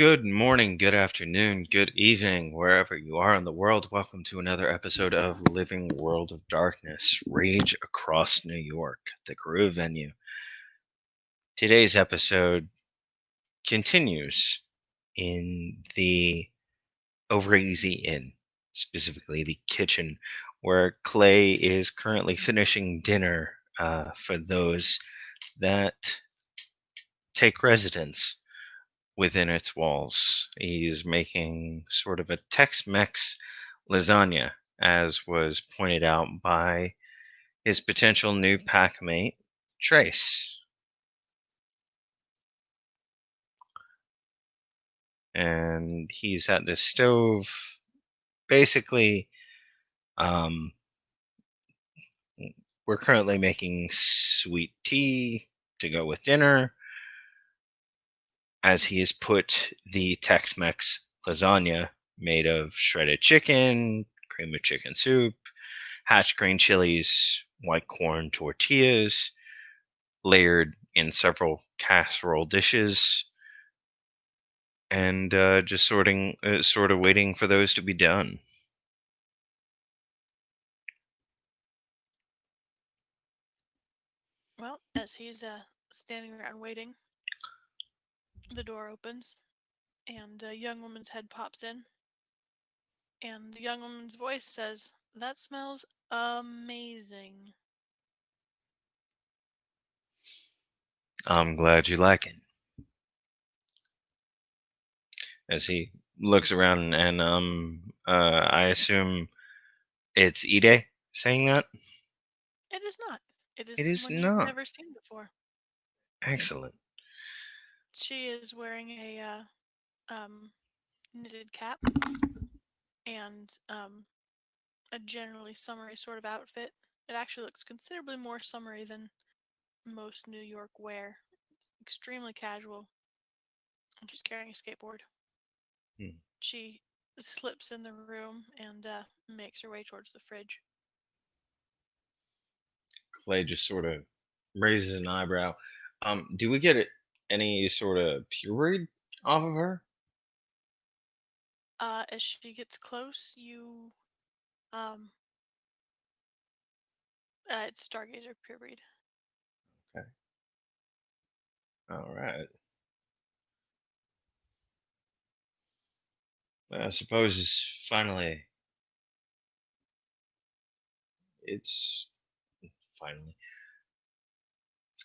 Good morning, good afternoon, good evening, wherever you are in the world. Welcome to another episode of Living World of Darkness, Rage Across New York, the Groove venue. Today's episode continues in the Over Easy Inn, specifically the kitchen, where Clay is currently finishing dinner for those that take residence within its walls. He's making sort of a Tex-Mex lasagna, as was pointed out by his potential new packmate, Trace. And he's at the stove, basically. Um, we're currently making sweet tea to go with dinner, as he has put the Tex-Mex lasagna made of shredded chicken, cream of chicken soup, hatch green chilies, white corn tortillas, layered in several casserole dishes, and just sort of waiting for those to be done. Well, as he's standing around waiting, the door opens, and a young woman's head pops in, and the young woman's voice says, "That smells amazing." I'm glad you like it. As he looks around, and I assume it's Ide saying that. It is not. It is It is someone you've not. never seen before. Excellent. She is wearing a knitted cap and a generally summery sort of outfit. It actually looks considerably more summery than most New York wear. Extremely casual. And she's carrying a skateboard. Hmm. She slips in the room and makes her way towards the fridge. Clay just sort of raises an eyebrow. Do we get any sort of pure read off of her? As she gets close, um, it's Stargazer pure breed. Okay. All right. I suppose it's finally, it's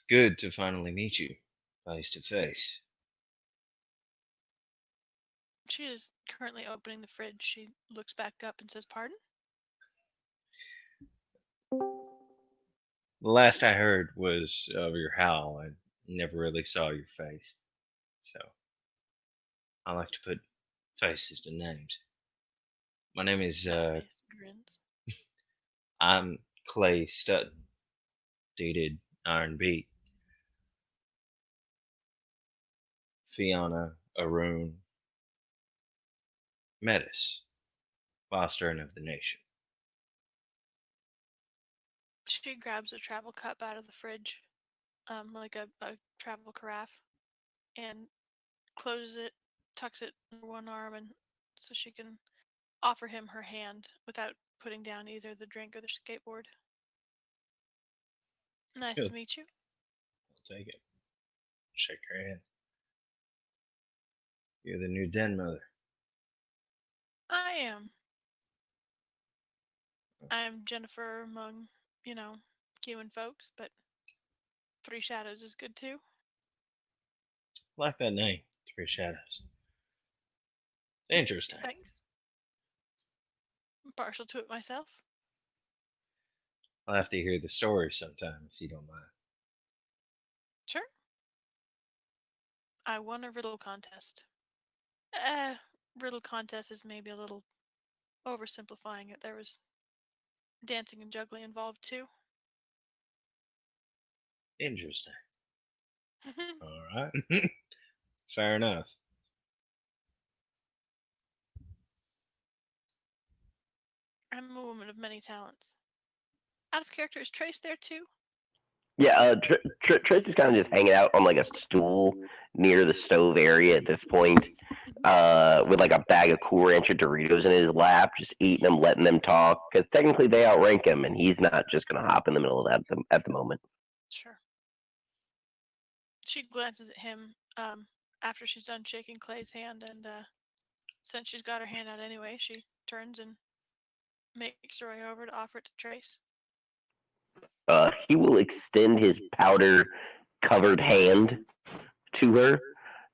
good to finally meet you face to face. She is currently opening the fridge. She looks back up and says, "Pardon?" The last I heard was of your howl. I never really saw your face. So I like to put faces to names. My name is, Face grins. I'm Clay Stutton, dated Iron Beat, Fiona Arun Metis, Fostering of the Nation. She grabs a travel cup out of the fridge, like a travel carafe, and closes it, tucks it under one arm, and so she can offer him her hand without putting down either the drink or the skateboard. Nice Good. to meet you. I'll take it. Shake her hand. You're the new Denmother. I am. I'm Jennifer among, you know, human folks, but Three Shadows is good too. I like that name, Three Shadows. It's interesting. Thanks. I'm partial to it myself. I'll have to hear the story sometime if you don't mind. Sure. I won a riddle contest. Eh, riddle contest is maybe a little oversimplifying it. There was dancing and juggling involved too. Interesting. All right. Fair enough. I'm a woman of many talents. Out of character, is Trace there too? Yeah, Trish is kind of just hanging out on like a stool near the stove area at this point. with like a bag of Cool Ranch Doritos in his lap, just eating them, letting them talk. Because technically they outrank him, and he's not just going to hop in the middle of that at the moment. Sure. She glances at him after she's done shaking Clay's hand, and since she's got her hand out anyway, she turns and makes her way over to offer it to Trace. He will extend his powder covered hand to her,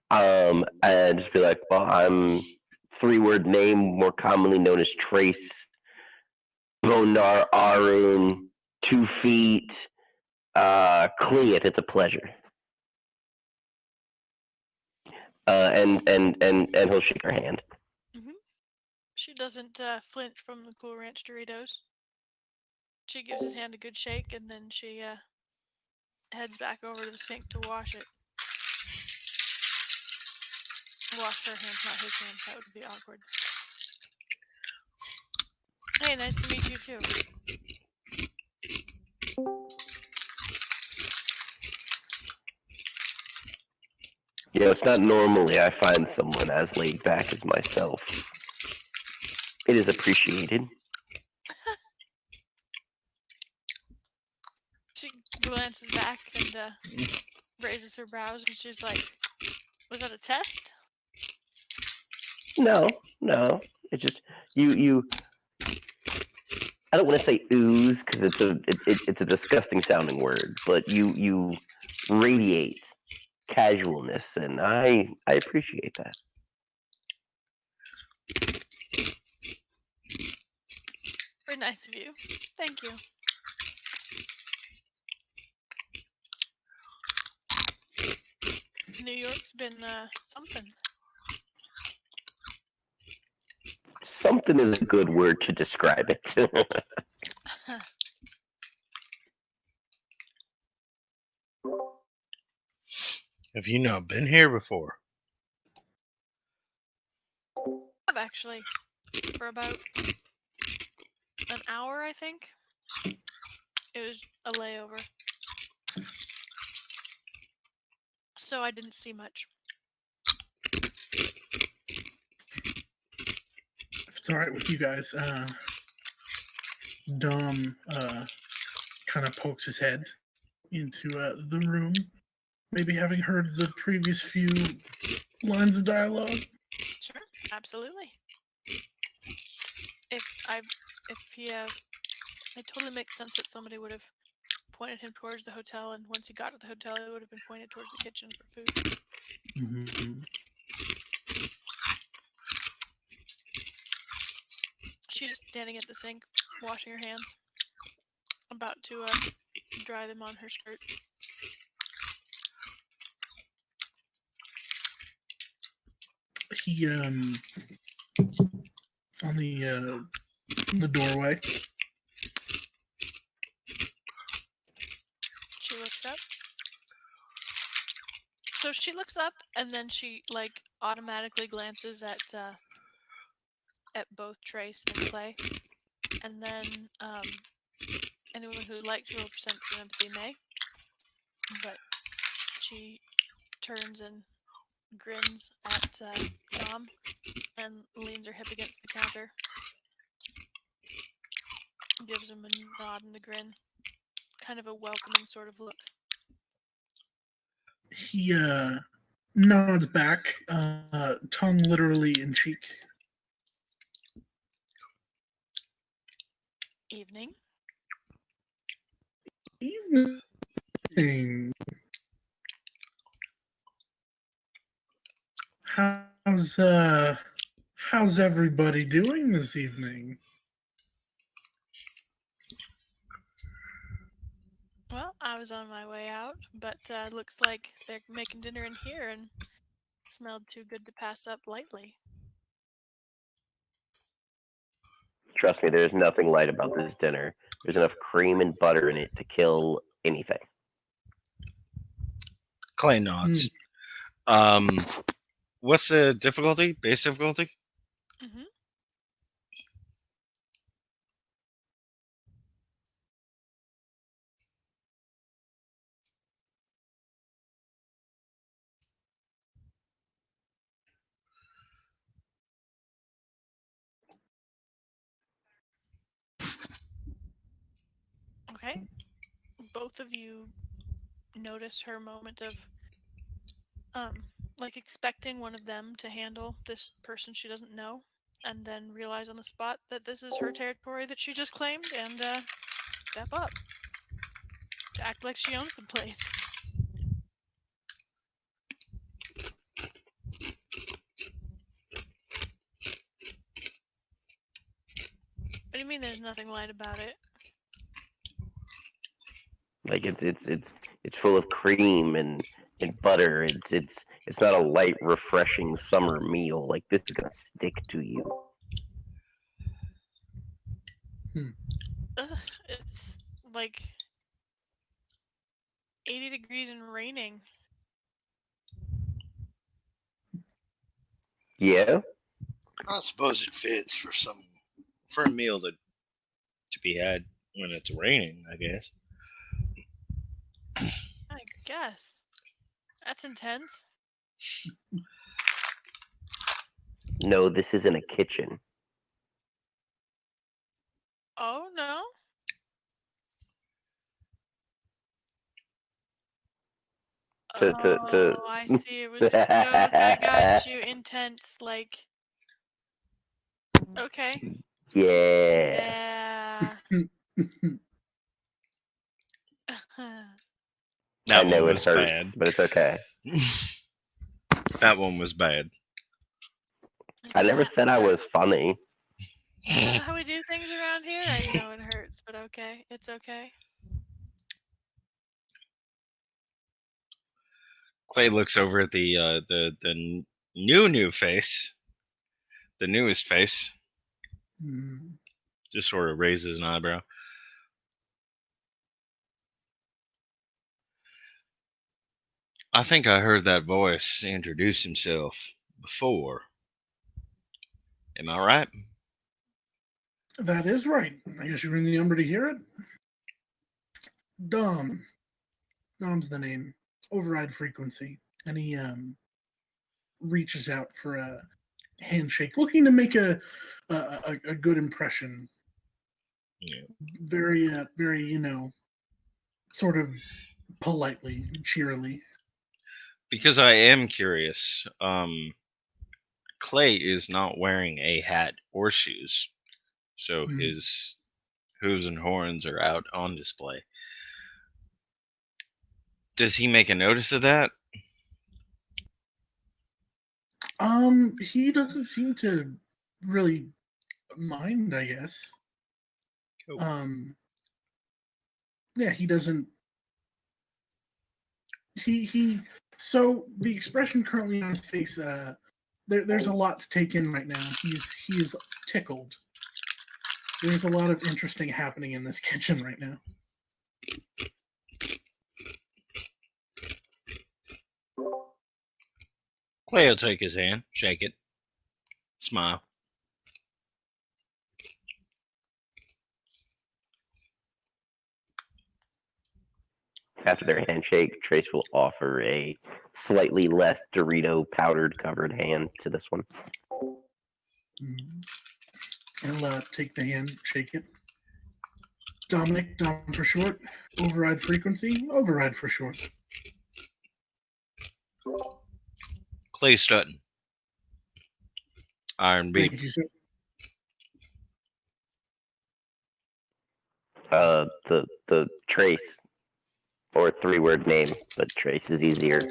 and just be like, "Well, I'm 3 word name, more commonly known as Trace Bonar Arun, 2 feet, Cleat. It's a pleasure." And he'll shake her hand. Mm-hmm. She doesn't flinch from the Cool Ranch Doritos. She gives his hand a good shake, and then she heads back over to the sink to wash it. Wash her hands, not his hands. That would be awkward. Hey, nice to meet you too. It's not normally I find someone as laid back as myself. It is appreciated. She glances back and raises her brows, and she's like, "Was that a test?" No, no. It's just you. I don't want to say ooze because it's a disgusting sounding word, but you radiate casualness, and I appreciate that. Very nice of you. Thank you. New York's been something. Something is a good word to describe it. Have you not been here before? I've actually, for about an hour, I think. It was a layover. So I didn't see much. If it's all right with you guys, Dom kind of pokes his head into the room, maybe having heard the previous few lines of dialogue. Sure, absolutely. If he, it totally makes sense that somebody would have pointed him towards the hotel, and once he got to the hotel, he would have been pointed towards the kitchen for food. Mm-hmm. She is standing at the sink, washing her hands, about to dry them on her skirt. He on the doorway. She looks up. So she looks up, and then she like automatically glances at both Trace and Clay, and then anyone who'd like to roll perception empathy may. But she turns and grins at Dom and leans her hip against the counter. Gives him a nod and a grin. Kind of a welcoming sort of look. He nods back, tongue literally in cheek. Evening. Evening. How's everybody doing this evening? Well, I was on my way out, but looks like they're making dinner in here, and it smelled too good to pass up lightly. Trust me, there's nothing light about this dinner. There's enough cream and butter in it to kill anything. Clay nods. What's the difficulty? Base difficulty? Mm-hmm. both of you notice her moment of like expecting one of them to handle this person she doesn't know, and then realize on the spot that this is her territory that she just claimed, and step up to act like she owns the place. What do you mean there's nothing light about it? Like it's full of cream and butter. It's not a light, refreshing summer meal. Like this is gonna stick to you. Ugh, it's like 80 degrees and raining. Yeah. I suppose it fits for a meal to be had when it's raining, I guess. I guess. That's intense. No, this isn't a kitchen. Oh, no? To Oh, I see. It was a joke. I got you. Intense, like. Okay. Yeah. Yeah. I That know one it was hurts, bad. but it's okay. That one was bad. I never said I was funny. Is that how we do things around here? I know it hurts, but okay. It's okay. Clay looks over at the new face, the newest face. Just sort of raises an eyebrow. I think I heard that voice introduce himself before. Am I right? That is right. I guess you were in the number to hear it. Dom. Dom's the name. Override frequency. And he reaches out for a handshake, looking to make a good impression. Yeah. Very, sort of politely, cheerily. Because I am curious. Clay is not wearing a hat or shoes, so his hooves and horns are out on display. Does he make a notice of that? He doesn't seem to really mind, I guess. Cool. Yeah, he doesn't. So the expression currently on his face, there's a lot to take in right now. He is tickled. There's a lot of interesting happening in this kitchen right now. Clay will take his hand, shake it, smile. After their handshake, Trace will offer a slightly less Dorito powdered covered hand to this one. I'll take the hand, shake it. Dominic, Dom for short. Override frequency, override for short. Clay Stutton. Iron B. Thank you, sir. The Trace, or 3-word name, but Trace is easier.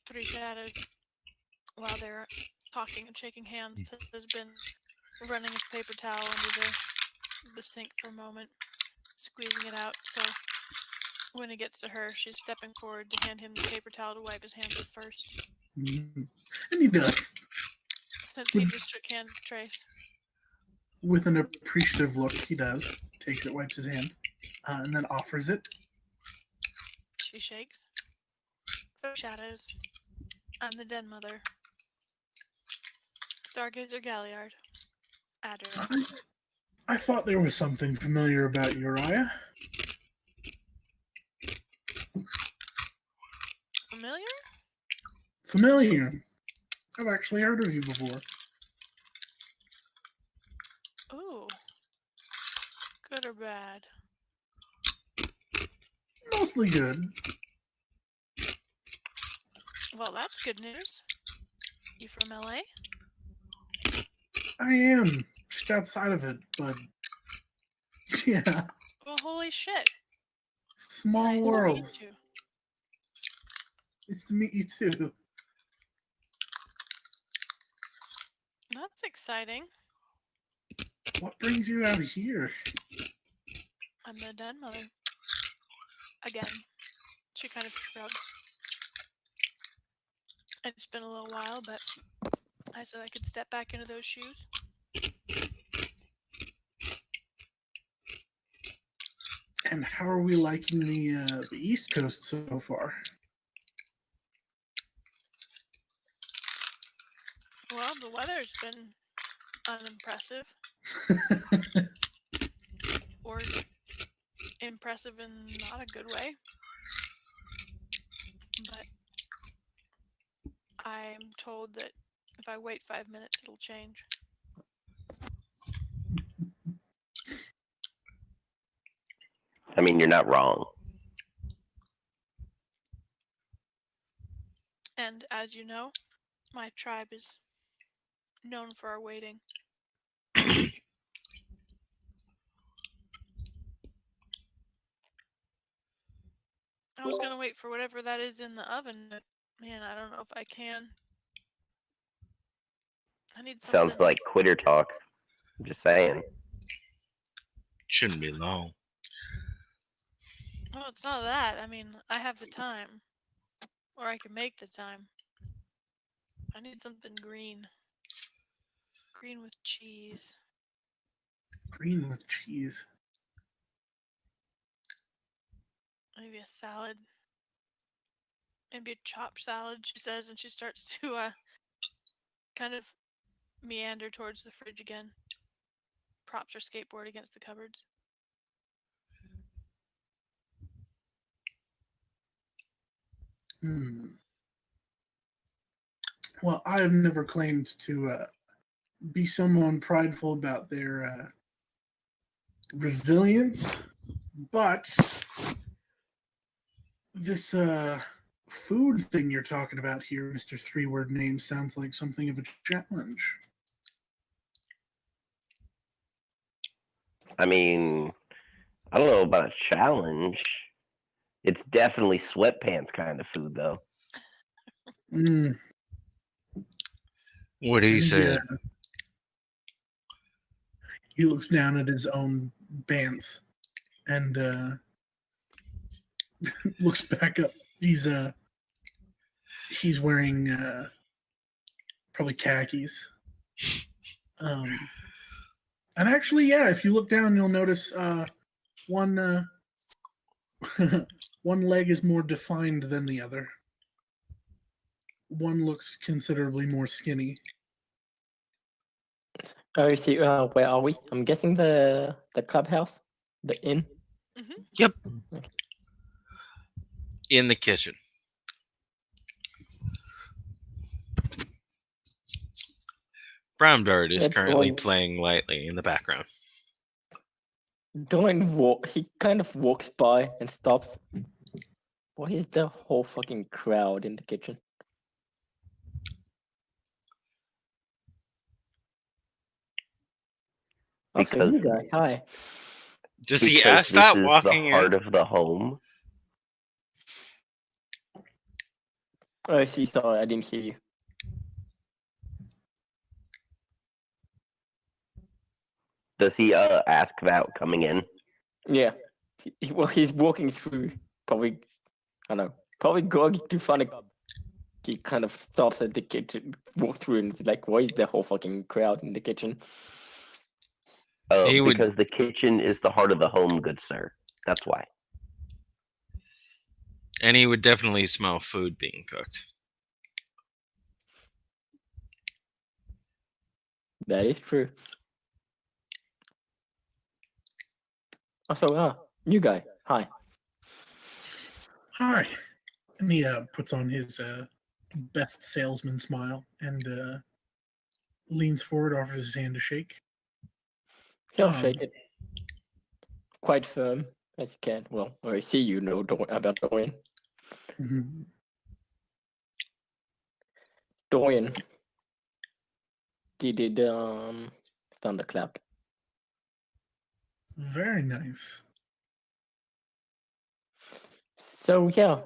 Three Shadows, while they're talking and shaking hands, has been running his paper towel under the sink for a moment, squeezing it out. So when it gets to her, she's stepping forward to hand him the paper towel to wipe his hands with first. And he does. Since he just shook hands with Trace. With an appreciative look, he does. Takes it, wipes his hand, and then offers it. She shakes. Three Shadows. I'm the Denmother. Stargazer Galliard. Adder. I thought there was something familiar about Uriah. Familiar? Familiar. I've actually heard of you before. Ooh. bad? Mostly good. Well, that's good news. You from LA? I am just outside of it, but yeah, Well, holy shit. small Nice world. to meet you. It's to meet you too. That's exciting. What brings you out here? I'm the Denmother. Again. She kind of shrugs. It's been a little while, but I said I could step back into those shoes. And how are we liking the East Coast so far? Well, the weather's been unimpressive. Or impressive in not a good way. But I'm told that if I wait 5 minutes, it'll change. I mean, you're not wrong. And as you know, my tribe is known for our waiting. I was gonna wait for whatever that is in the oven, but man, I don't know if I can. I need something. Sounds like quitter talk. I'm just saying. Shouldn't be long. Well, it's not that. I mean, I have the time. Or I can make the time. I need something green. Green with cheese. Green with cheese. Maybe a salad. Maybe a chopped salad, she says, and she starts to kind of meander towards the fridge again. Props her skateboard against the cupboards. Well, I have never claimed to be someone prideful about their resilience, but this food thing you're talking about here, Mr. Three-Word Name, sounds like something of a challenge. I mean, I don't know about a challenge. It's definitely sweatpants kind of food, though. What do you say? He looks down at his own pants and looks back up. He's wearing probably khakis. And actually, yeah, if you look down, you'll notice one one leg is more defined than the other. One looks considerably more skinny. Oh, see, where are we? I'm guessing the clubhouse, the inn. Mm-hmm. Yep. In the kitchen. Brown Dart is currently playing lightly in the background. He kind of walks by and stops. Why is the whole fucking crowd in the kitchen? Because you guy, hi. Does he ask that walking the heart in? of the home? Oh, I see. Sorry, I didn't hear you. Does he ask that coming in? Yeah. Well, he's walking through. Probably, I don't know. Probably going to find a. He kind of stops at the kitchen, walks through, and is like, "Why is the whole fucking crowd in the kitchen?" Because the kitchen is the heart of the home, good sir. That's why. And he would definitely smell food being cooked. That is true. Also, new guy. Hi. Hi. And he puts on his best salesman smile and leans forward, offers his hand to shake. He'll shake it. quite firm as you can. Well, I see you know about Dorian. Mhm. Dorian, he did thunderclap. Very nice. So yeah,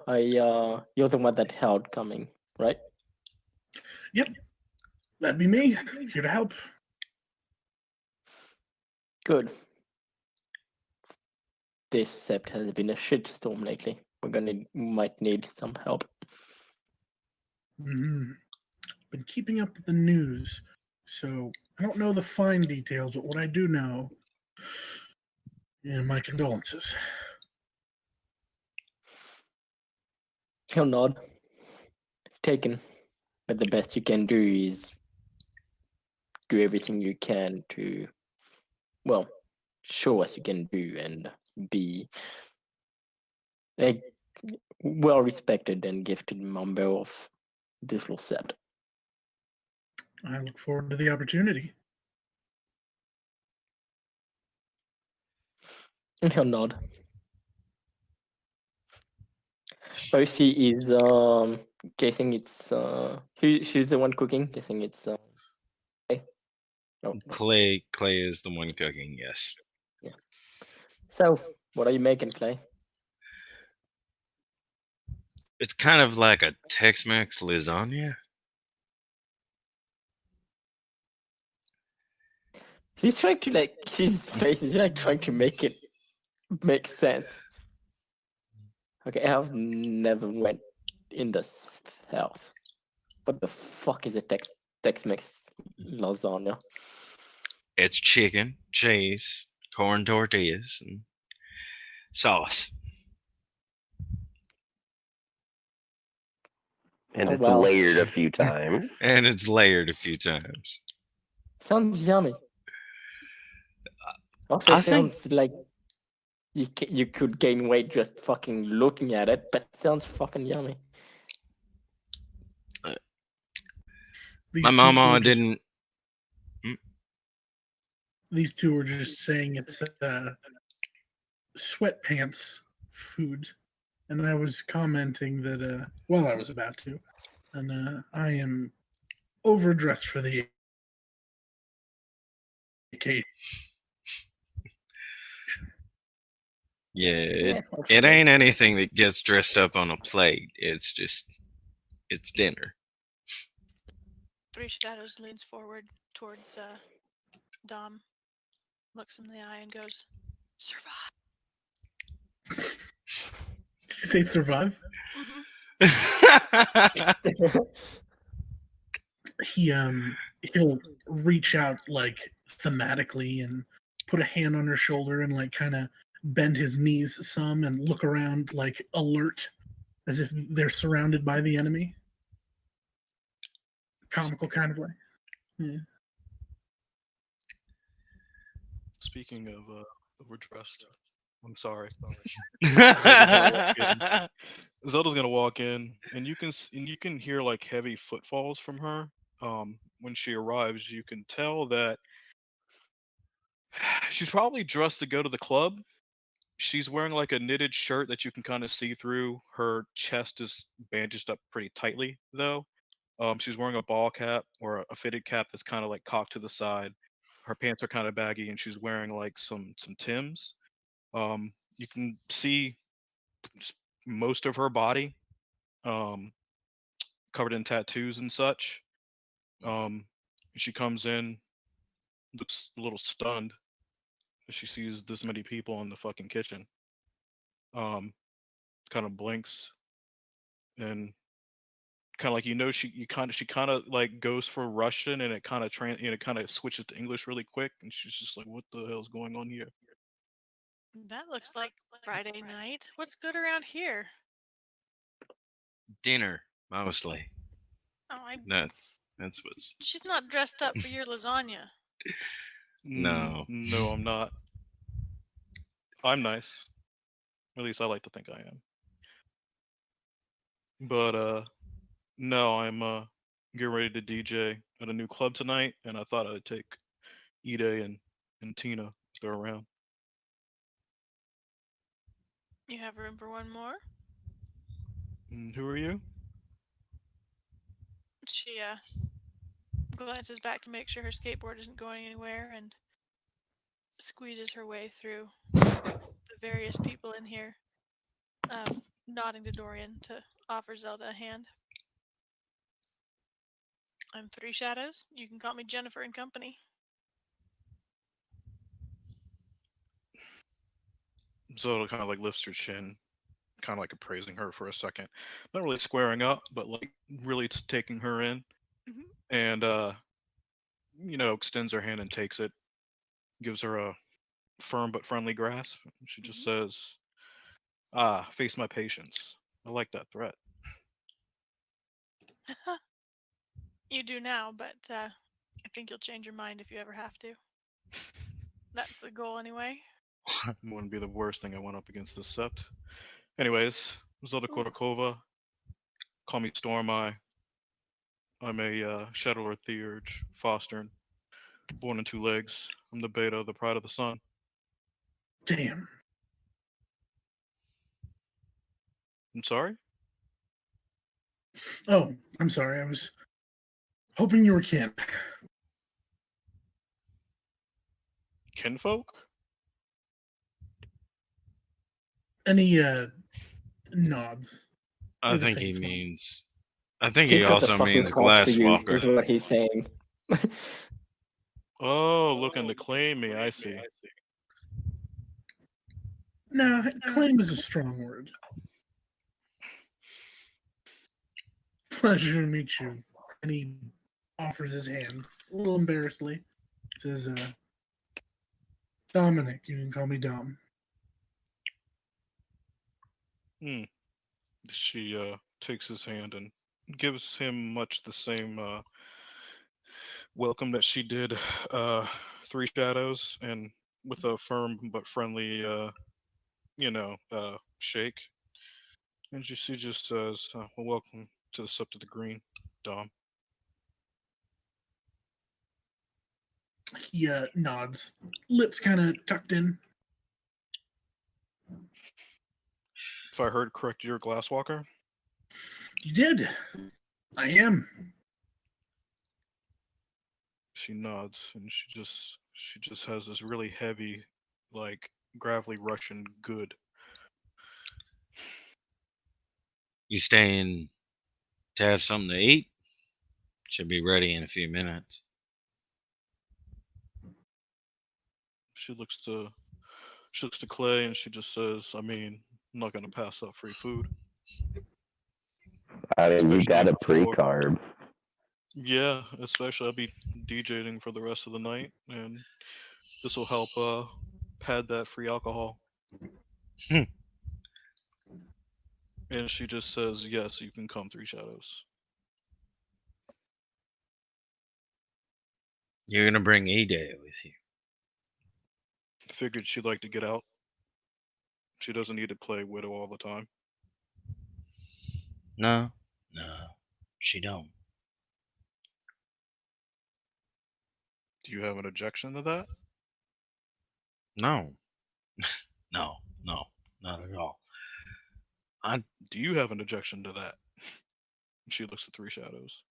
you're the one that held coming, right? Yep, that'd be me. Here to help. Good. This sept has been a shitstorm lately. Might need some help. Hmm. Been keeping up with the news, so I don't know the fine details, but what I do know, yeah, my condolences. He'll nod. Taken. But the best you can do is do everything you can to, well, show us you can do and be a well respected and gifted member of this little sept. I look forward to the opportunity. And he'll nod. Percy is guessing it's she's the one cooking, guessing it's Clay. No. Clay is the one cooking, yes. So what are you making, Clay? It's kind of like a Tex-Mex lasagna. He's trying to his face is like trying to make it make sense. Okay, I have never went in the south. What the fuck is a Tex-Mex lasagna? It's chicken, cheese, corn tortillas, and sauce. And Oh, it's well. layered a few times. And it's layered a few times. Sounds yummy. Also, I it think- sounds like you could gain weight just fucking looking at it, but it sounds fucking yummy. These My two mama were just- didn't. These two were just saying it's sweatpants food, and I was commenting that well, I was about to, and I am overdressed for the occasion. Yeah, it Yeah, ain't anything that gets dressed up on a plate. It's dinner. Three Shadows leans forward towards Dom, looks him in the eye, and goes, "Survive." Did you say survive? He'll reach out like thematically and put a hand on her shoulder and like kind of bend his knees some and look around like alert as if they're surrounded by the enemy. Comical kind of way. Yeah. Speaking of overdressed, I'm sorry. Zelda's gonna walk in, and you can hear like heavy footfalls from her. When she arrives, you can tell that she's probably dressed to go to the club. She's wearing like a knitted shirt that you can kind of see through. Her chest is bandaged up pretty tightly, though. She's wearing a ball cap or a fitted cap that's kind of like cocked to the side. Her pants are kind of baggy, and she's wearing like some Tims. You can see most of her body, um, covered in tattoos and such. She comes in, looks a little stunned as she sees this many people in the fucking kitchen. Um, kind of blinks and kind of like she kind of like goes for Russian, and it kind of kind of switches to English really quick, and she's just like, "What the hell's going on here?" That looks like Friday night. What's good around here? Dinner, mostly. Oh, That's what's. she's not dressed up for your lasagna. No. No, I'm not. I'm nice. At least I like to think I am. But no, I'm getting ready to DJ at a new club tonight, and I thought I'd take Ide and Tina if they're around. You have room for one more? Who are you? She glances back to make sure her skateboard isn't going anywhere and squeezes her way through the various people in here, nodding to Dorian to offer Zelda a hand. I'm Three Shadows. You can call me Jennifer and Company. Zoda kind of like lifts her chin, kind of like appraising her for a second. Not really squaring up, but like really taking her in. Mhm. And, extends her hand and takes it, gives her a firm but friendly grasp. She just says, face my patience. I like that threat. You do now, but I think you'll change your mind if you ever have to. That's the goal anyway. Wouldn't be the worst thing I went up against this sept. Anyways, Zelda Korakova, call me Stormeye. I'm a Shadowlord Theurge, Fostern, born in 2 legs. I'm the beta of the Pride of the Sun. Damn. I'm sorry? Oh, I'm sorry. I was hoping you were kin. Kinfolk? Any nods? I With a think he face one. means. I think He's he got the also fucking means hots for you, Glasswalker. is what he's saying. Oh, looking to claim me, I see. No, claim is a strong word. Pleasure to meet you. And he offers his hand, a little embarrassedly. Says, Dominic, you can call me Dom. She takes his hand and gives him much the same welcome that she did Three Shadows, and with a firm but friendly, shake. And she just says, well, welcome to the Sept of the Green, Dom. He nods, lips kind of tucked in. If I heard correct, you're a Glasswalker? You did. I am. She nods, and she just has this really heavy, like gravelly Russian good. You staying to have something to eat? Should be ready in a few minutes. She looks to Clay, and she just says, I mean, I'm not gonna pass up free food. I mean, you Especially got a before- pre-carb. Yeah, especially I'll be DJing for the rest of the night, and this will help pad that free alcohol. And she just says, yes, you can come, Three Shadows. You're gonna bring E-Day with you. Figured she'd like to get out. She doesn't need to play widow all the time. No, she don't. Do you have an objection to that? No, no, not at all. Do you have an objection to that? She looks at Three Shadows.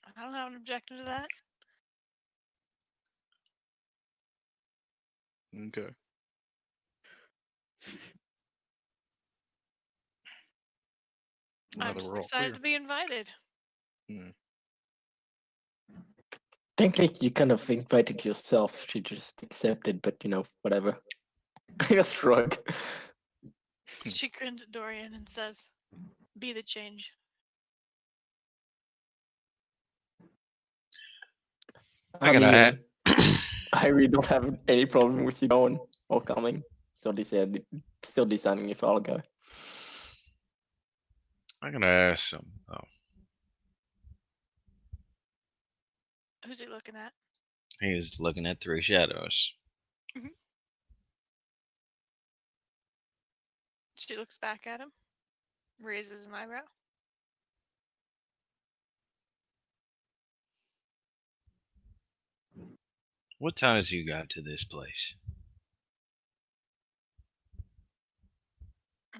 I don't have an objection to that. Okay. Now I'm that just we're all excited clear. to be invited. Technically, you kind of invited yourself. She just accepted, but whatever. I just shrug. She grins at Dorian and says, be the change. I gotta add. I really don't have any problem with you going or coming. So they said, still deciding if I'll go. I gotta ask some. Oh, Who's he looking at? he's looking at Three Shadows. She looks back at him, raises an eyebrow. What ties you got to this place?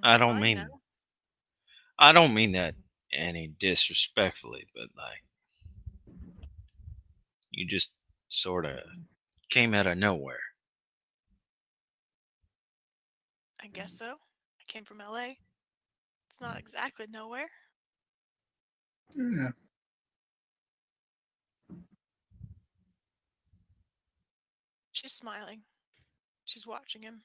I It's don't mine mean now. I don't mean that any disrespectfully, but like you just sort of came out of nowhere. I guess so. I came from LA. It's not exactly nowhere. Yeah. She's smiling. She's watching him.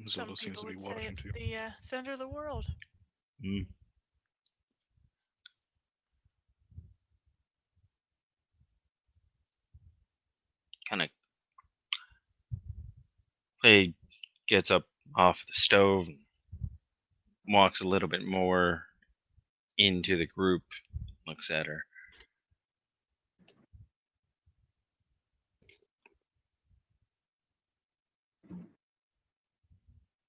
Some Zelda seems people to be would say watching it's too. the center of the world. Mm. Kind of Clay gets up off the stove and walks a little bit more into the group, looks at her.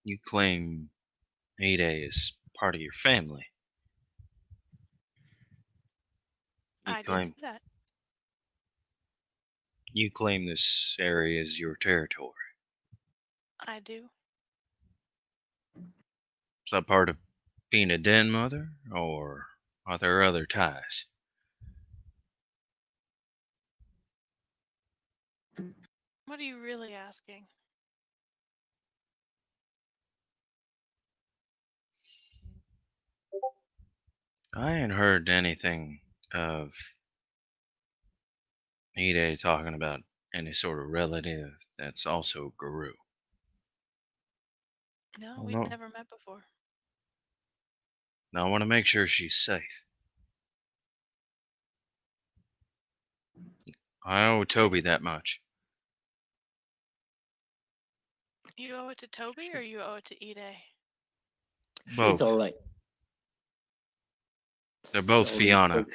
You claim Mayday is part of your family. You I did claim say that. you claim this area is your territory. I do. Is that part of being a den mother, or are there other ties? What are you really asking? I ain't heard anything of Mayday talking about any sort of relative that's also Guru. No, Oh, we've no. never met before. Now I want to make sure she's safe. I owe Toby that much. You owe it to Toby or you owe it to Ide? She's Both. all right. They're both Fiona.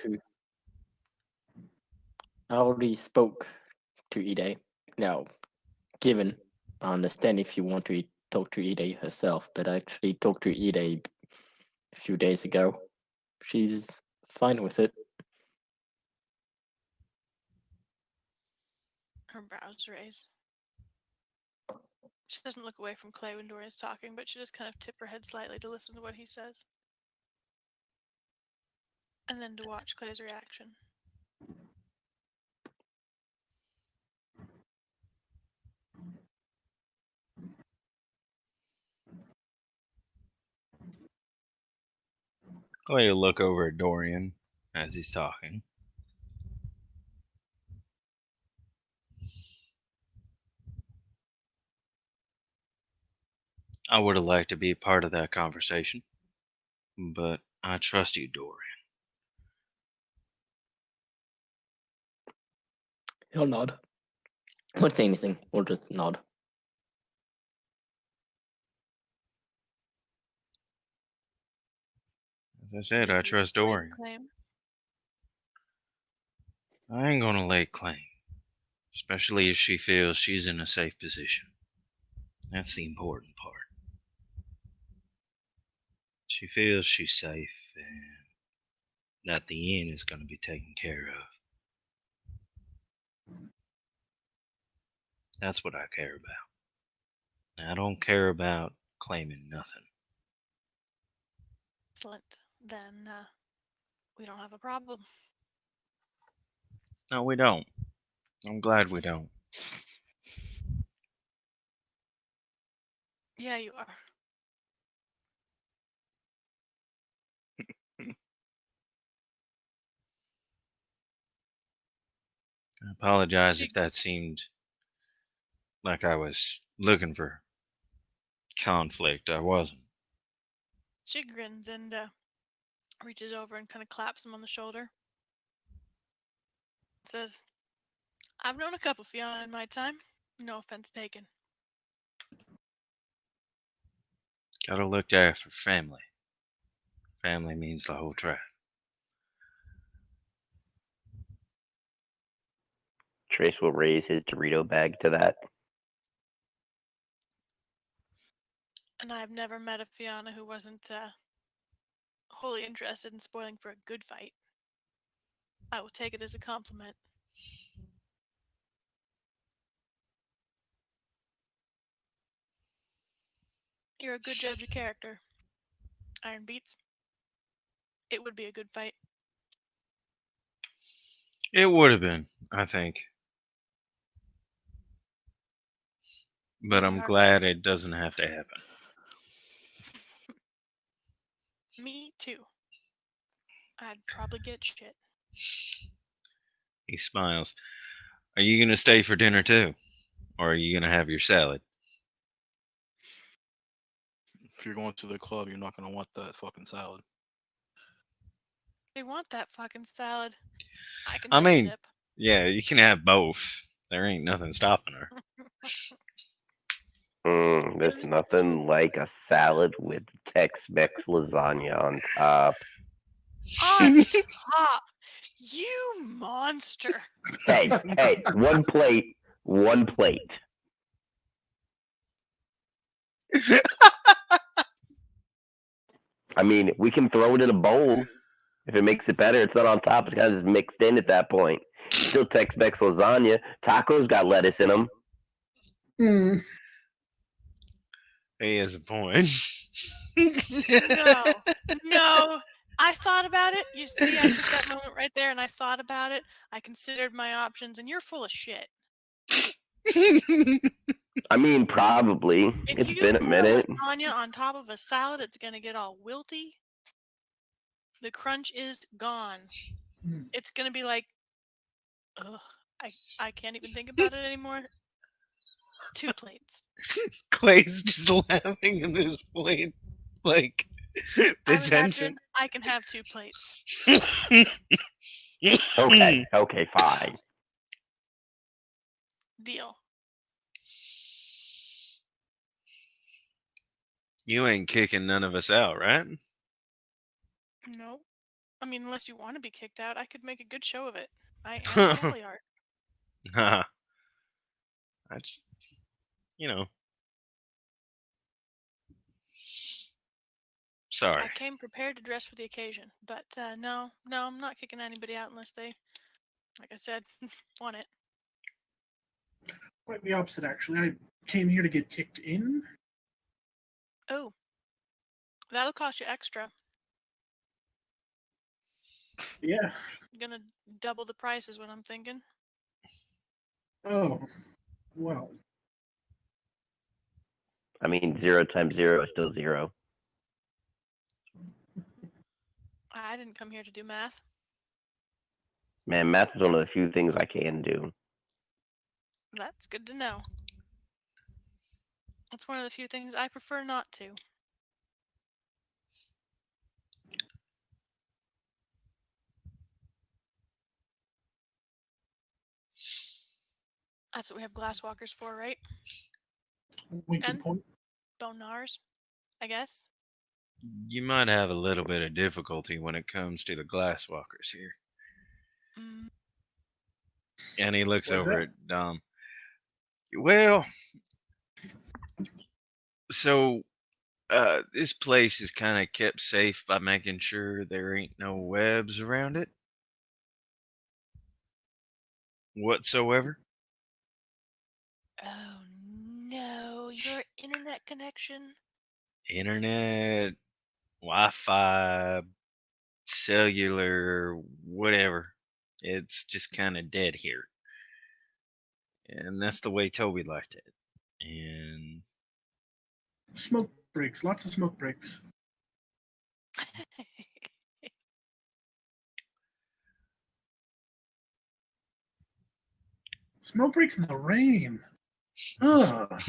I already spoke to Ide. Now, given, I understand if you want to talk to Ide herself, but I actually talked to Ide a few days ago. She's fine with it. Her brows raise. She doesn't look away from Clay when Dorian's talking, but she just kind of tip her head slightly to listen to what he says. And then to watch Clay's reaction. Clay will look over at Dorian as he's talking. I would have liked to be part of that conversation, but I trust you, Dorian. He'll nod. Won't say anything. We'll just nod. As I said, Do I you trust lay Dorian. claim? I ain't gonna lay claim, especially if she feels she's in a safe position. That's the important part. She feels she's safe and that the inn is gonna be taken care of. That's what I care about. I don't care about claiming nothing. Excellent. Then we don't have a problem. No, we don't. I'm glad we don't. Yeah, you are. I apologize She if that seemed like I was looking for conflict. I wasn't. she grins and reaches over and kind of claps him on the shoulder. Says, I've known a couple Fiona in my time. No offense taken. Gotta look after family. Family means the whole tribe. Trace will raise his Dorito bag to that. And I've never met a Fiona who wasn't wholly interested in spoiling for a good fight. I will take it as a compliment. You're a good judge of character. Iron Beats. It would be a good fight. It would have been, I think. But It'd be I'm hard. glad it doesn't have to happen. Me too. I'd probably get shit. He smiles. Are you going to stay for dinner too? Or are you going to have your salad? If you're going to the club, you're not gonna want that fucking salad. They want that fucking salad. I can I double mean, dip. yeah, you can have both. There ain't nothing stopping her. There's There's- nothing like a salad with Tex-Mex lasagna on top. On top. You monster. Hey, one plate, one plate. I mean, we can throw it in a bowl. If it makes it better, it's not on top. It's kind of just mixed in at that point. Still Tex-Mex lasagna. Tacos got lettuce in them. Mm. He has a point. No. No. I thought about it. You see, I took that moment right there and I thought about it. I considered my options, and you're full of shit. I mean, probably. If It's you been a put minute. lasagna on top of a salad, it's gonna get all wilty. The crunch is gone. Mm. It's gonna be like, ugh. I can't even think about it anymore. 2 plates. Clay's just laughing at this point. Like, the I'm tension. imagining I can have 2 plates. Okay, fine. Deal. You ain't kicking none of us out, right? No. I mean, unless you want to be kicked out, I could make a good show of it. I am Galliard. Haha. I just, you know. Sorry. I came prepared to dress for the occasion, but no, I'm not kicking anybody out unless they, like I said, want it. Quite the opposite, actually. I came here to get kicked in. Oh, that'll cost you extra. Yeah. Gonna double the price is what I'm thinking. Oh, well. I mean, 0 times 0 is still 0. I didn't come here to do math. Man, math is one of the few things I can do. That's good to know. It's one of the few things I prefer not to. That's what we have glasswalkers for, right? Wink and And? point. Bonars, I guess. You might have a little bit of difficulty when it comes to the glasswalkers here. Mm, And he looks What's over that? at Dom. Well, so this place is kind of kept safe by making sure there ain't no webs around it whatsoever. oh no, your internet connection? Internet, Wi-Fi, cellular, whatever. It's just kind of dead here. And that's the way Toby liked it. And Smoke breaks. Lots of smoke breaks. Smoke breaks in the rain. Ugh.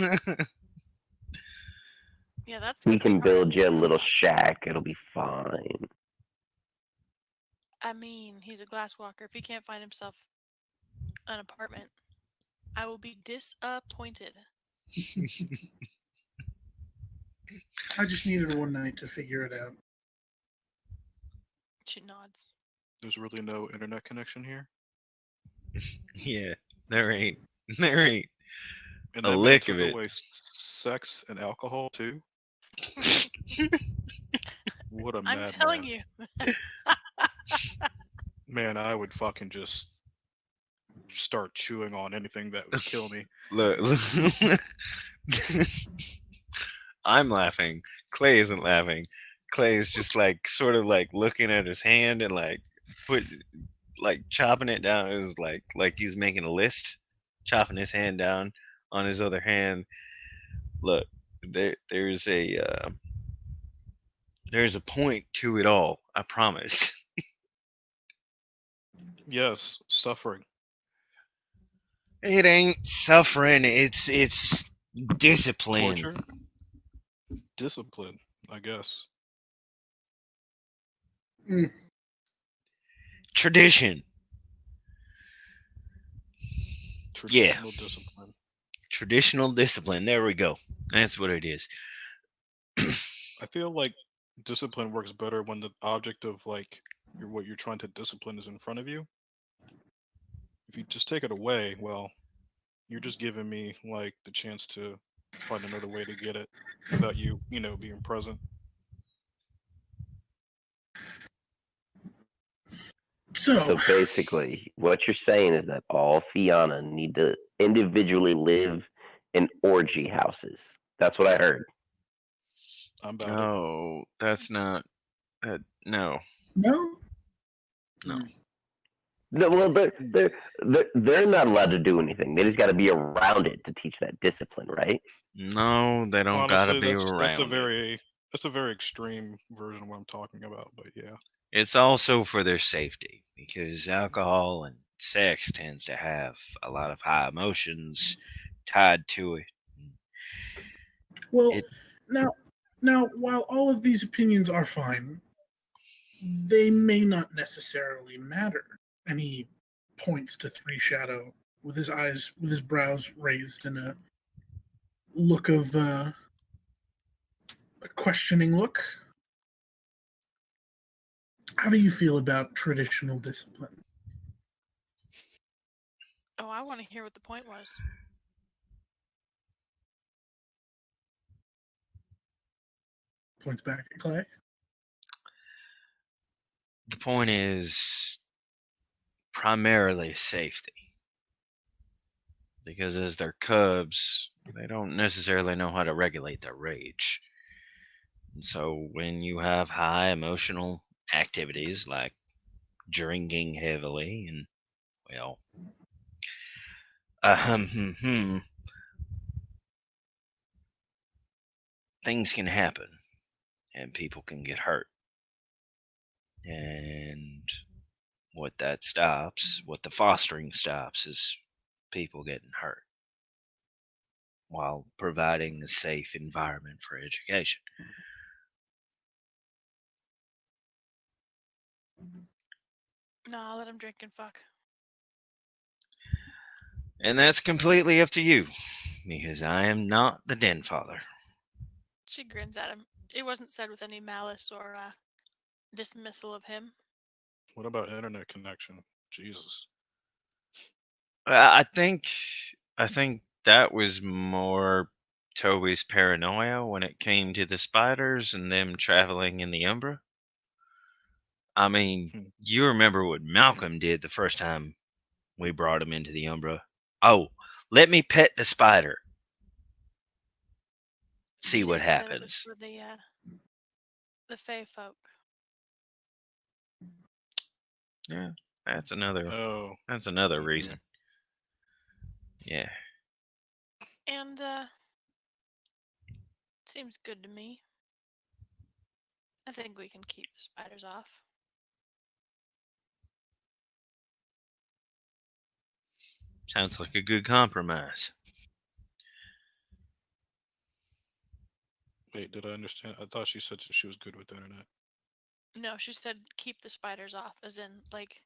Yeah, that's We gonna be can hard. build you a little shack. It'll be fine. I mean, he's a glasswalker. If he can't find himself an apartment, I will be disappointed. I just needed one night to figure it out. She nods. There's really no internet connection here. yeah, there ain't. There ain't. And A that man lick took of it. away sex and alcohol too. What a I'm madman. telling you. Man, I would fucking just start chewing on anything that would kill me. Look, I'm laughing. Clay isn't laughing. Clay is just like sort of like looking at his hand and like put like chopping it down. Is like he's making a list, chopping his hand down on his other hand. Look, there's a point to it all. I promise. Yes, suffering. It ain't suffering. It's discipline. Torture? Discipline, I guess. Tradition. Traditional discipline. Traditional discipline. There we go. That's what it is. I feel like discipline works better when the object of like what you're trying to discipline is in front of you. If you just take it away, well, you're just giving me like the chance to find another way to get it without you, being present. So basically, what you're saying is that all Fianna need to individually live in orgy houses. That's what I heard. I'm about it. No, that's not. No, No? no. No, well, they're not allowed to do anything. They just got to be around it to teach that discipline, right? No, they don't gotta Honestly, be that's a around it. very extreme version of what I'm talking about, but yeah. It's also for their safety because alcohol and sex tends to have a lot of high emotions tied to it. Well, It- now, while all of these opinions are fine, they may not necessarily matter. And he points to Three Shadow with his brows raised in a look of a questioning look. How do you feel about traditional discipline? Oh, I want to hear what the point was. Points back at Clay. The point is primarily safety. Because as they're cubs, they don't necessarily know how to regulate their rage. And so when you have high emotional activities like drinking heavily and, well, things can happen and people can get hurt. And what the fostering stops, is people getting hurt while providing a safe environment for education. No, I'll let him drink and fuck. And that's completely up to you, because I am not the Denfather. She grins at him. It wasn't said with any malice or dismissal of him. What about internet connection? Jesus. I think that was more Toby's paranoia when it came to the spiders and them traveling in the Umbra. I mean, you remember what Malcolm did the first time we brought him into the Umbra. Oh, let me pet the spider. See He what did say that it was happens. for the Fey folk. Yeah, that's another Oh. reason. Yeah. And seems good to me. I think we can keep the spiders off. Sounds like a good compromise. Wait, did I understand? I thought she said she was good with the internet. No, she said keep the spiders off, as in, like,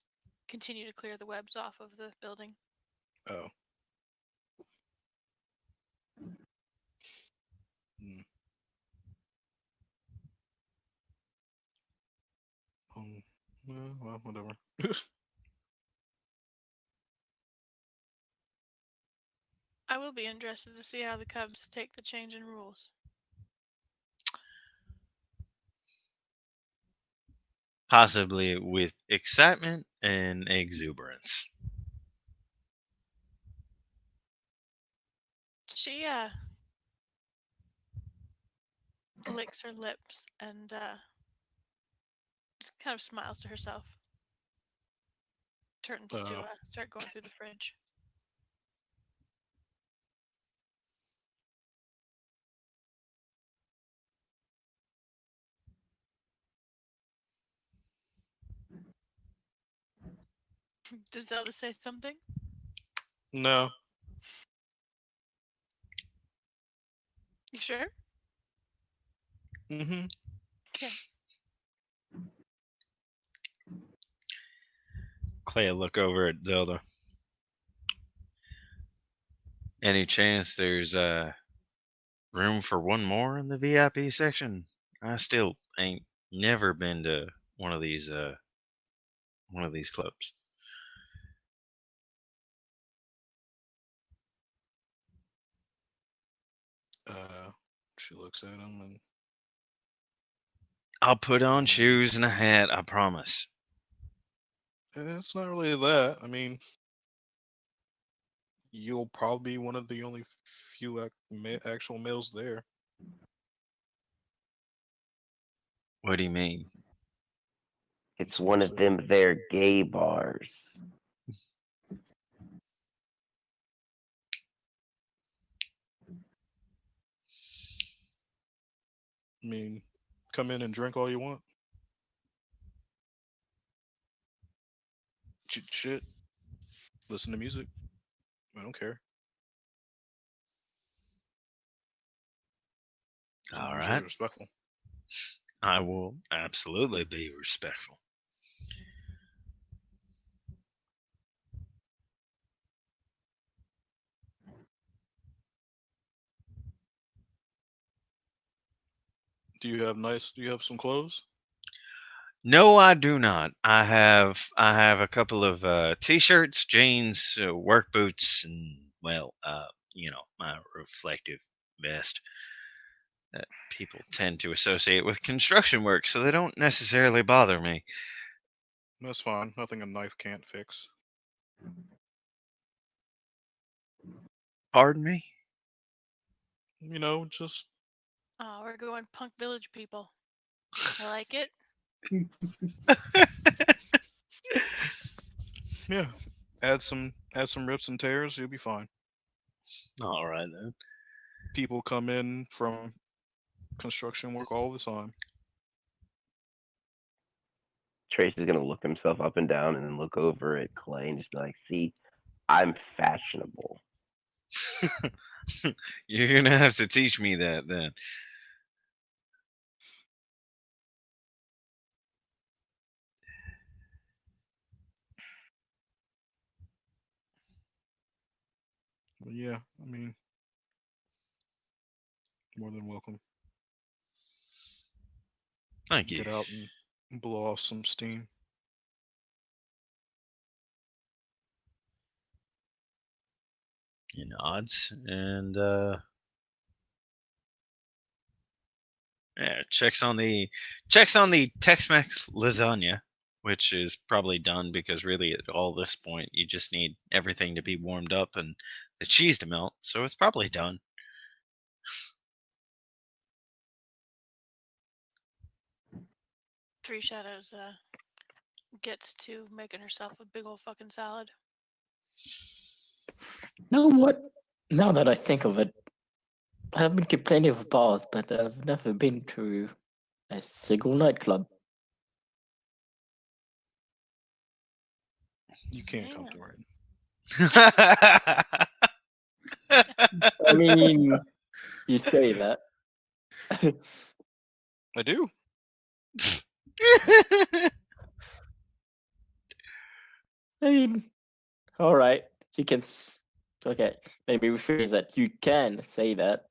continue to clear the webs off of the building. Oh. Hmm. Well, whatever. I will be interested to see how the Cubs take the change in rules. possibly with excitement and exuberance. She licks her lips and just kind of smiles to herself. Turns to start going through the fridge. Does Zelda say something? No. You sure? Mm-hmm. Okay. Clea look over at Zelda. Any chance there's room for one more in the VIP section? I still ain't never been to one of these clubs. She looks at him and I'll put on shoes and a hat, I promise. it's not really that. I mean, you'll probably be one of the only few actual males there. What do you mean? It's one of them there gay bars. I mean, come in and drink all you want. Shoot shit. Listen to music. I don't care. As long All as you're right. respectful. I will absolutely be respectful. Do you have some clothes? No, I do not. I have a couple of t-shirts, jeans, work boots, and well, my reflective vest that people tend to associate with construction work, so they don't necessarily bother me. That's fine. Nothing a knife can't fix. Pardon me? You know, just Oh, we're going punk village people. I like it. yeah. Add some rips and tears, you'll be fine. All right then. People come in from construction work all the time. Trace is gonna look himself up and down and then look over at Clay and just be like, "See, I'm fashionable." You're gonna have to teach me that then. But yeah, I mean, more than welcome. Thank you. Get out and blow off some steam. He nods and yeah, checks on the Tex-Mex lasagna, which is probably done because really at all this point you just need everything to be warmed up and the cheese to melt, so it's probably done. Three Shadows gets to making herself a big old fucking salad. Now what? Now that I think of it, I've been to plenty of bars, but I've never been to a single nightclub. You can't come to Damn. it. I mean, you say that. I do. I mean, all right, you can. Okay, maybe rephrase that. You can say that.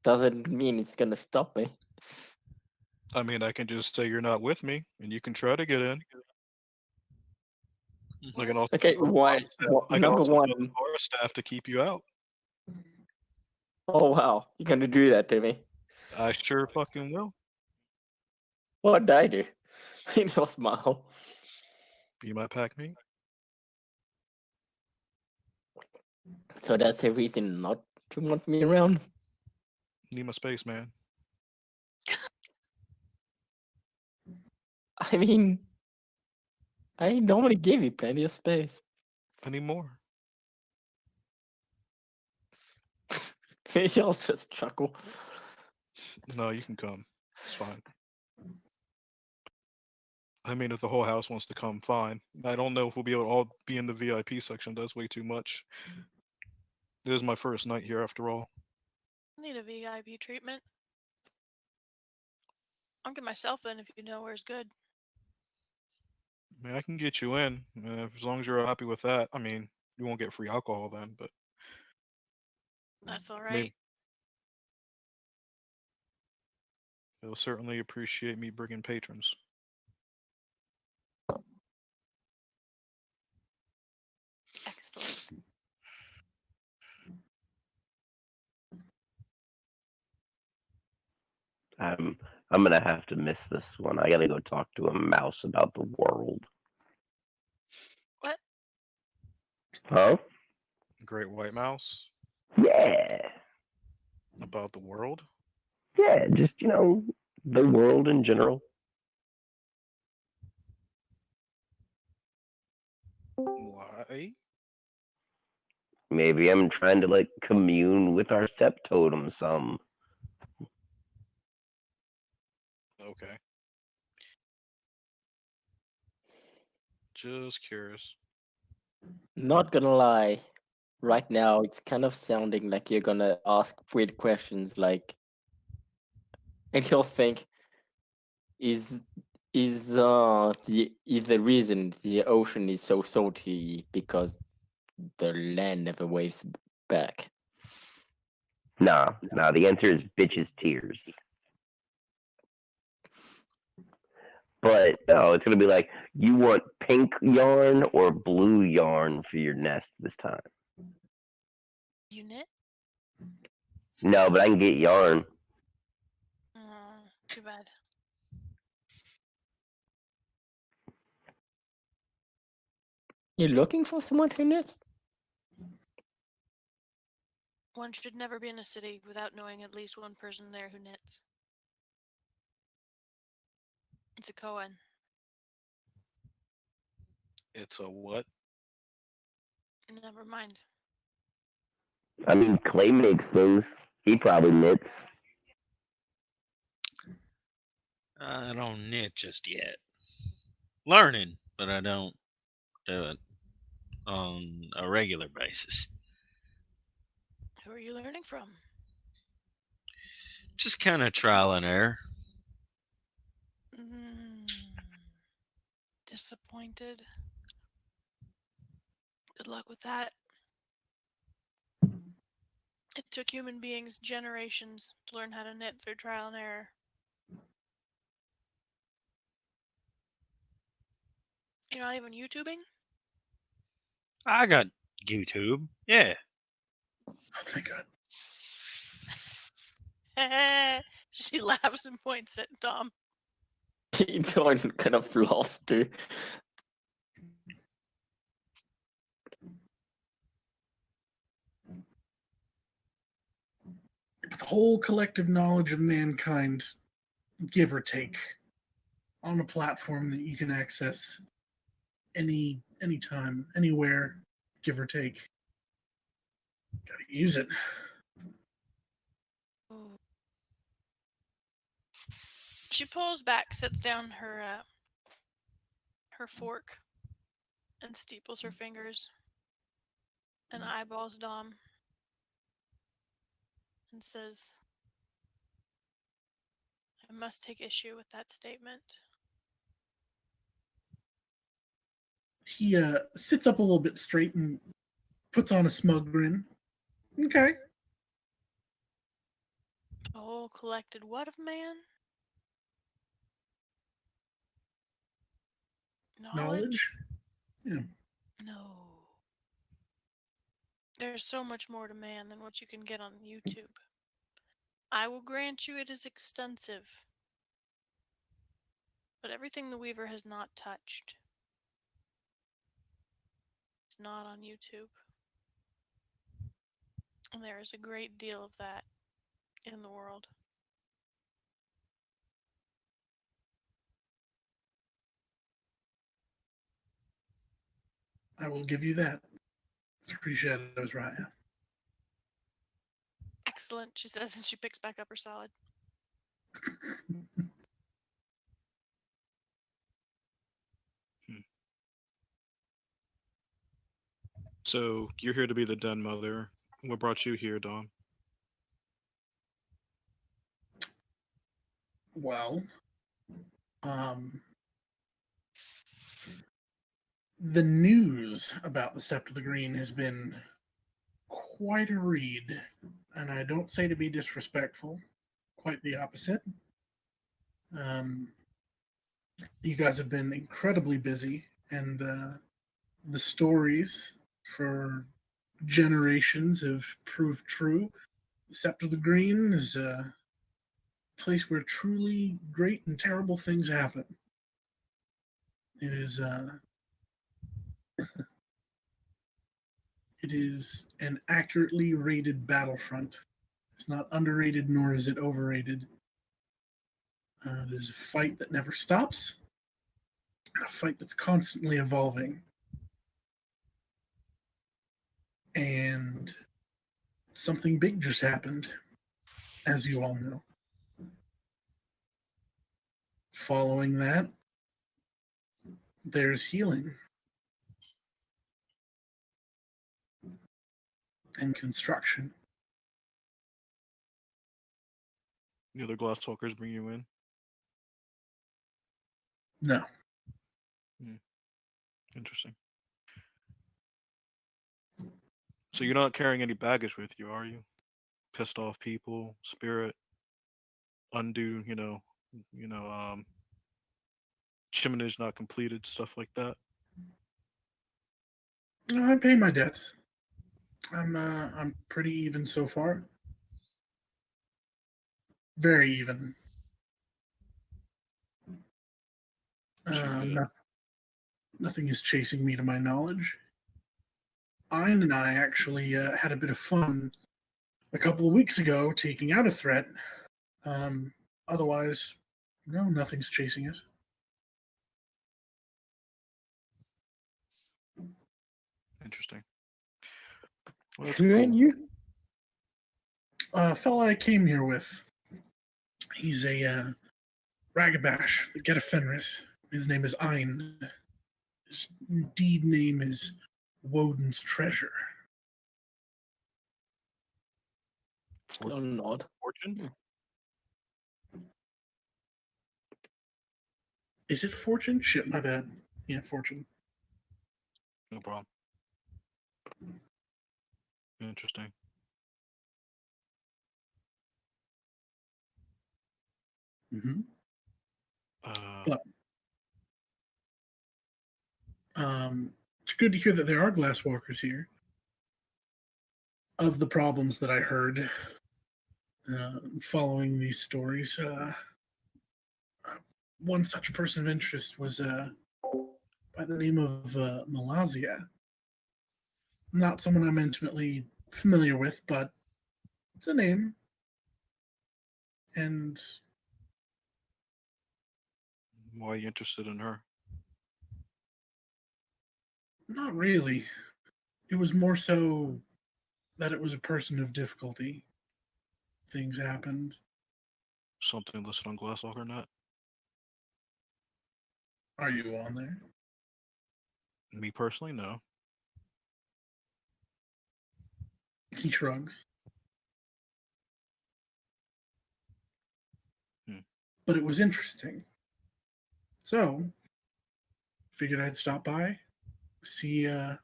Doesn't mean it's gonna stop me. I mean, I can just say you're not with me, and you can try to get in. I can also Okay, tell the why? bar staff- I can Number also tell the one. bar staff to keep you out. Oh wow, you're gonna do that to me? I sure fucking will. What did I do? He'll smile. Be my pack mate. So that's a reason not to want me around. Need my space, man. I mean, I normally give you plenty of space. I need more. He'll just chuckle. No, you can come. It's fine. I mean, if the whole house wants to come, fine. I don't know if we'll be able to all be in the VIP section. That's way too much. This is my first night here, after all. I need a VIP treatment. I'll get myself in if you know where's good. I mean, I can get you in as long as you're happy with that. I mean, you won't get free alcohol then, but That's all maybe right. they'll certainly appreciate me bringing patrons. Excellent. I'm gonna have to miss this one. I gotta go talk to a mouse about the world. What? Huh? Great white mouse Yeah. about the world. Yeah, just the world in general. Why? Maybe I'm trying to like commune with our septotem some. Okay. Just curious. Not gonna lie, right now it's kind of sounding like you're gonna ask weird questions like, and he'll think, is the reason the ocean is so salty because the land never waves back? Nah. The answer is bitches' tears. But no, it's gonna be like, you want pink yarn or blue yarn for your nest this time? You knit? No, but I can get yarn. Too bad. You're looking for someone who knits? One should never be in a city without knowing at least one person there who knits. It's a Cohen. It's a what? Never mind. I mean, Clay makes things. He probably knits. I don't knit just yet. Learning, but I don't do it on a regular basis. Who are you learning from? Just kind of trial and error. Disappointed. Good luck with that. It took human beings generations to learn how to knit through trial and error. You're not even YouTubing? I got YouTube. Yeah. Oh my god. She laughs and points at Tom. John kind of lost too. The whole collective knowledge of mankind, give or take, on a platform that you can access anytime, anywhere, give or take. Gotta use it. She pulls back, sets down her fork, and steeples her fingers and eyeballs Dom and says, I must take issue with that statement. He sits up a little bit straight and puts on a smug grin. Okay. A whole collected what of man? Knowledge? Yeah. No. There's so much more to man than what you can get on YouTube. I will grant you it is extensive. But everything the Weaver has not touched is not on YouTube. And there is a great deal of that in the world. I will give you that. 3 shadows, Raya. Excellent, she says, and she picks back up her salad. So you're here to be the Denmother. What brought you here, Dom? Well, the news about the Scepter of the Green has been quite a read, and I don't say to be disrespectful, quite the opposite. You guys have been incredibly busy, and the stories for generations have proved true. The Scepter of the Green is a place where truly great and terrible things happen. It is it is an accurately rated battlefront. It's not underrated nor is it overrated. It is a fight that never stops, and a fight that's constantly evolving. And something big just happened, as you all know. Following that, there's healing and construction. The other Glasstalkers bring you in? No, Interesting. So you're not carrying any baggage with you, are you? Pissed off people, spirit, undo, chimney's not completed, stuff like that. I pay my debts. I'm pretty even so far. Very even. Good. Nothing is chasing me to my knowledge. Ein and I actually had a bit of fun a couple of weeks ago taking out a threat. Otherwise, no, nothing's chasing us. Interesting. Well, that's Who and cool. you? A fella I came here with. He's a Ragabash, the Get of Fenris. His name is Ein. His deed name is Woden's Treasure. Still nod. Fortune? Is it Fortune? Shit, my bad. Yeah, Fortune. No problem. Interesting. Mm-hmm. Uh, But it's good to hear that there are glasswalkers here. Of the problems that I heard following these stories, one such person of interest was by the name of Malazia. Not someone I'm intimately familiar with, but it's a name. And why are you interested in her? not really. It was more so that it was a person of difficulty. Things happened. Something listed on Glasswalker Net? Are you on there? Me personally, no. He shrugs. But it was interesting. So, figured I'd stop by, see what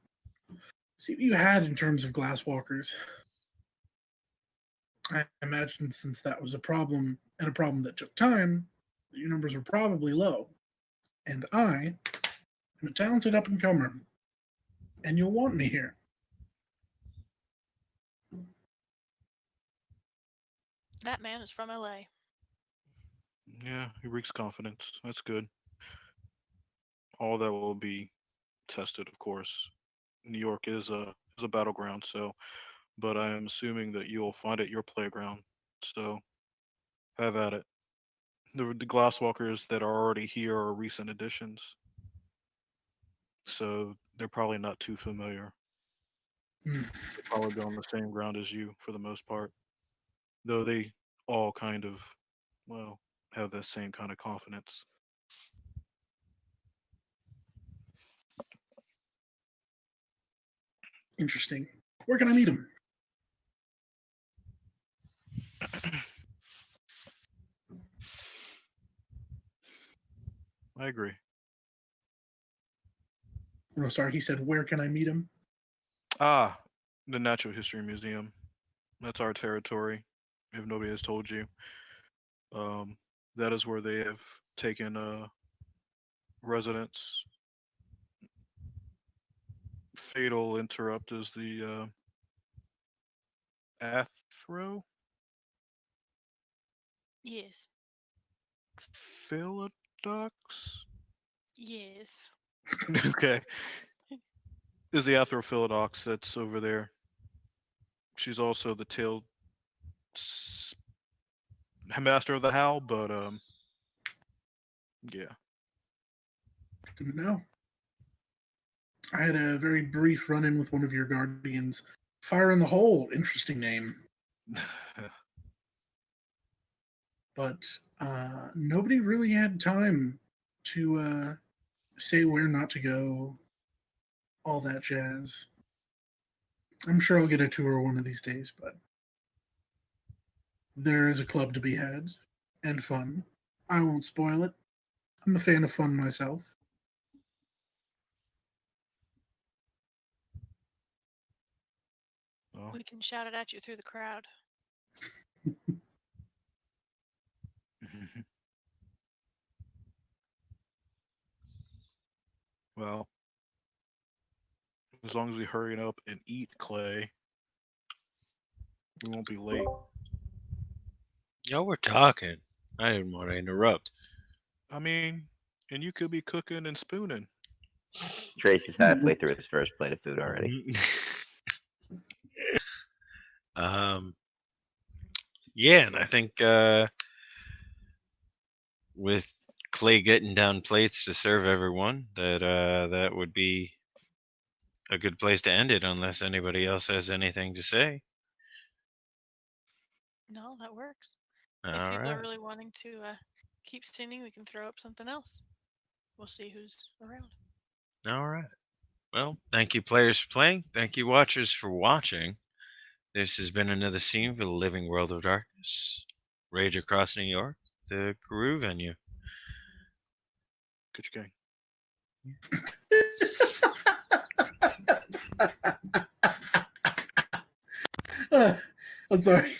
you had in terms of glasswalkers. I imagine since that was a problem and a problem that took time, your numbers were probably low. And I am a talented up and comer, and you'll want me here. That man is from LA. Yeah, he reeks confidence. That's good. all that will be tested, of course. New York is a battleground, so but I am assuming that you will find it your playground. So have at it. The Glasswalkers that are already here are recent additions, so they're probably not too familiar. Hmm. They'll probably be on the same ground as you for the most part, though they all kind of, well, have that same kind of confidence. Interesting. Where can I meet him? I agree. No, sorry, he said, where can I meet him? Ah, the Natural History Museum. That's our territory. If nobody has told you, um, that is where they have taken residents. Fatal Interrupt is the Athro Yes. Philodox. Yes. Okay, is the Athrophilodox that's over there. She's also the tailed master of the Howl, but yeah. Good to know. I had a very brief run in with one of your guardians. Fire in the Hole, interesting name. But nobody really had time to say where not to go, all that jazz. I'm sure I'll get a tour one of these days, but there is a club to be had and fun. I won't spoil it. I'm a fan of fun myself. Well, We can shout it at you through the crowd. well, as long as we hurry up and eat, Clay, we won't be late. Y'all were talking. I didn't want to interrupt. I mean, and you could be cooking and spooning. Trace is halfway through his first plate of food already. um, yeah, and I think with Clay getting down plates to serve everyone, that would be a good place to end it, unless anybody else has anything to say. No, that works. All If people are right. really wanting to keep singing, we can throw up something else. We'll see who's around. All right. Well, thank you, players, for playing. Thank you, watchers, for watching. This has been another scene for the Living World of Darkness. Rage Across New York, the Carew venue. Good gang. I'm sorry.